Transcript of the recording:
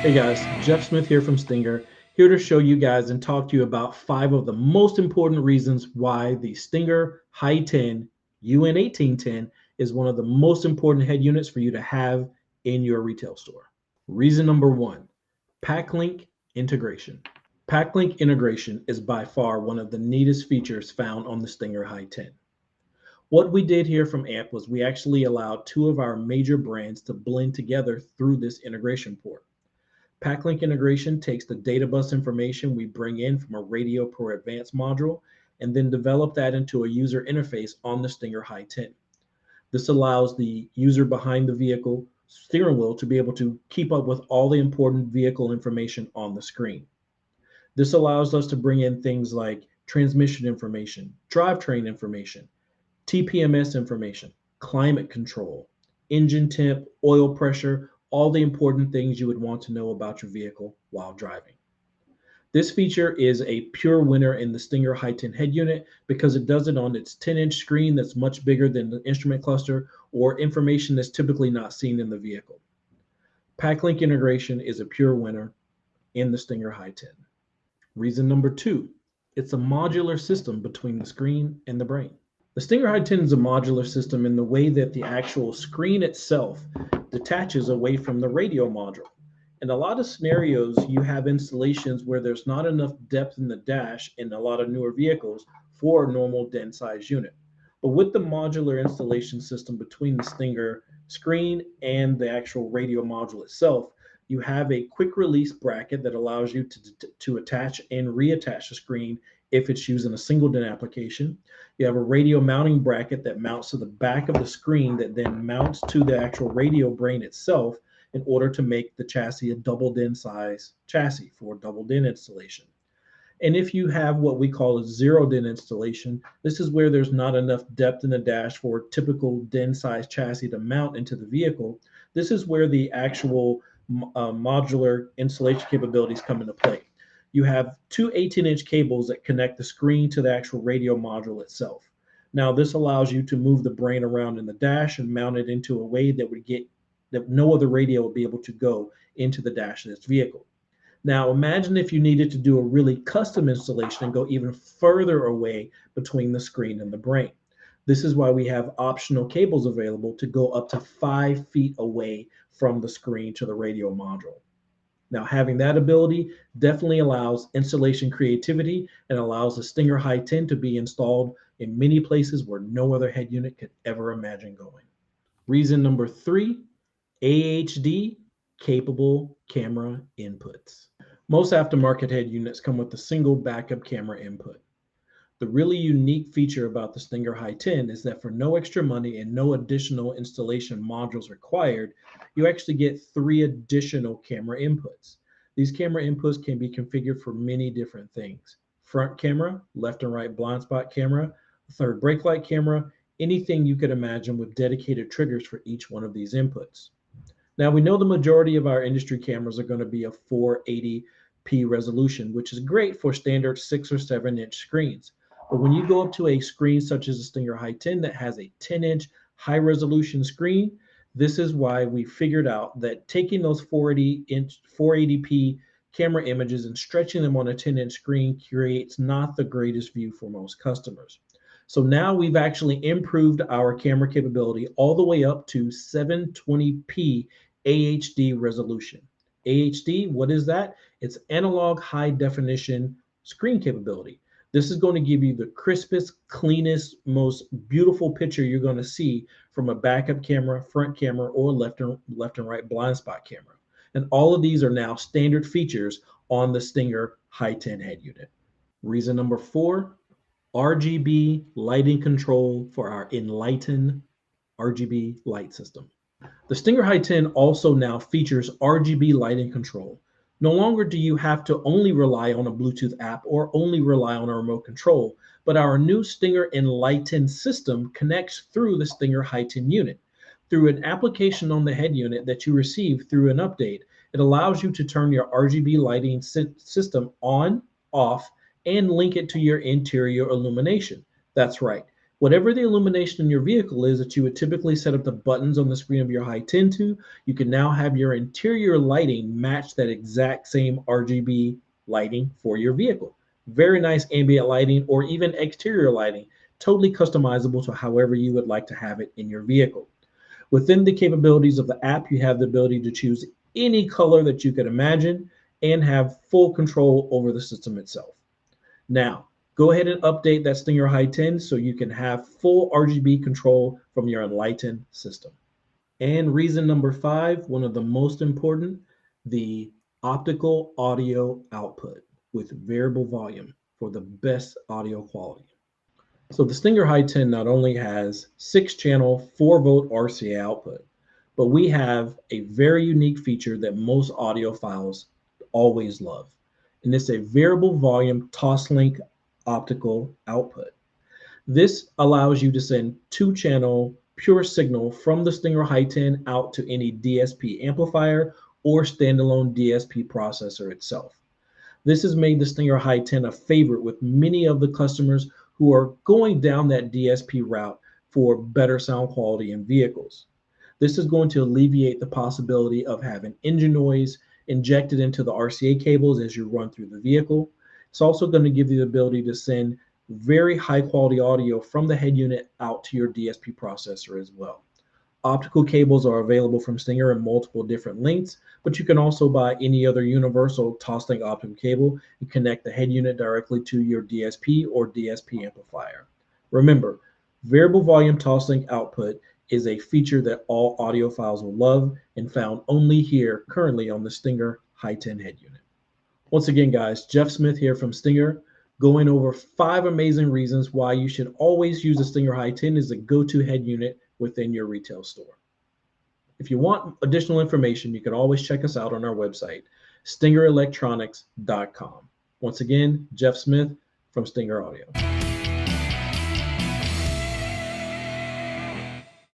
Hey guys, Jeff Smith here from Stinger, here to show you guys and talk to you about 5 of the most important reasons why the Stinger HEIGH10 UN1810 is one of the most important head units for you to have in your retail store. Reason number one, Packlink integration. Packlink integration is by far one of the neatest features found on the Stinger HEIGH10. What we did here from AMP was we actually allowed two of our major brands to blend together through this integration port. Packlink integration takes the data bus information we bring in from a Radio Pro Advanced module and then develop that into a user interface on the Stinger HEIGH10. This allows the user behind the vehicle steering wheel to be able to keep up with all the important vehicle information on the screen. This allows us to bring in things like transmission information, drivetrain information, TPMS information, climate control, engine temp, oil pressure, all the important things you would want to know about your vehicle while driving. This feature is a pure winner in the Stinger HEIGH10 head unit because it does it on its 10-inch screen that's much bigger than the instrument cluster or information that's typically not seen in the vehicle. Packlink integration is a pure winner in the Stinger HEIGH10. Reason number two, it's a modular system between the screen and the brain. The Stinger HEIGH10 is a modular system in the way that the actual screen itself detaches away from the radio module. In a lot of scenarios, you have installations where there's not enough depth in the dash in a lot of newer vehicles for a normal den size unit. But with the modular installation system between the Stinger screen and the actual radio module itself, you have a quick release bracket that allows you to attach and reattach the screen if it's using a single den application. You have a radio mounting bracket that mounts to the back of the screen that then mounts to the actual radio brain itself in order to make the chassis a double den size chassis for double den installation. And if you have what we call a zero den installation, this is where there's not enough depth in the dash for a typical den size chassis to mount into the vehicle. This is where the actual modular installation capabilities come into play. You have two 18-inch cables that connect the screen to the actual radio module itself. Now, this allows you to move the brain around in the dash and mount it into a way that no other radio would be able to go into the dash of this vehicle. Now, imagine if you needed to do a really custom installation and go even further away between the screen and the brain. This is why we have optional cables available to go up to 5 feet away from the screen to the radio module. Now, having that ability definitely allows installation creativity and allows the Stinger HEIGH10 to be installed in many places where no other head unit could ever imagine going. Reason number three, AHD capable camera inputs. Most aftermarket head units come with a single backup camera input. The really unique feature about the Stinger HEIGH10 is that for no extra money and no additional installation modules required, you actually get 3 additional camera inputs. These camera inputs can be configured for many different things. Front camera, left and right blind spot camera, third brake light camera, anything you could imagine with dedicated triggers for each one of these inputs. Now, we know the majority of our industry cameras are going to be a 480p resolution, which is great for standard 6 or 7-inch screens. But when you go up to a screen such as the Stinger HEIGH10 that has a 10-inch high resolution screen, this is why we figured out that taking those 480p camera images and stretching them on a 10-inch screen creates not the greatest view for most customers. So now we've actually improved our camera capability all the way up to 720p AHD resolution. AHD, what is that? It's analog high definition screen capability. This is going to give you the crispest, cleanest, most beautiful picture you're going to see from a backup camera, front camera, or left and right blind spot camera. And all of these are now standard features on the Stinger HEIGH10 head unit. Reason number four, RGB lighting control for our Enlighten RGB light system. The Stinger HEIGH10 also now features RGB lighting control. No longer do you have to only rely on a Bluetooth app or only rely on a remote control, but our new Stinger Enlighten system connects through the Stinger HEIGH10 unit. Through an application on the head unit that you receive through an update, it allows you to turn your RGB lighting system on, off, and link it to your interior illumination. That's right. Whatever the illumination in your vehicle is that you would typically set up the buttons on the screen of your HEIGH10 to, you can now have your interior lighting match that exact same RGB lighting for your vehicle. Very nice ambient lighting or even exterior lighting, totally customizable to however you would like to have it in your vehicle. Within the capabilities of the app, you have the ability to choose any color that you could imagine and have full control over the system itself. Now, go ahead and update that Stinger HEIGH10 so you can have full RGB control from your Enlighten system. And reason number 5, one of the most important, the optical audio output with variable volume for the best audio quality. So the Stinger HEIGH10 not only has 6-channel 4-volt RCA output, but we have a very unique feature that most audiophiles always love, and it's a variable volume toslink optical output. This allows you to send 2-channel pure signal from the Stinger HEIGH10 out to any DSP amplifier or standalone DSP processor itself. This has made the Stinger HEIGH10 a favorite with many of the customers who are going down that DSP route for better sound quality in vehicles. This is going to alleviate the possibility of having engine noise injected into the RCA cables as you run through the vehicle. It's also going to give you the ability to send very high quality audio from the head unit out to your DSP processor as well. Optical cables are available from Stinger in multiple different lengths, but you can also buy any other universal toslink optical cable and connect the head unit directly to your DSP or DSP amplifier. Remember, variable volume toslink output is a feature that all audiophiles will love and found only here currently on the Stinger HEIGH10 head unit. Once again, guys, Jeff Smith here from Stinger, going over 5 amazing reasons why you should always use the Stinger HEIGH10 as a go-to head unit within your retail store. If you want additional information, you can always check us out on our website, stingerelectronics.com. Once again, Jeff Smith from Stinger Audio.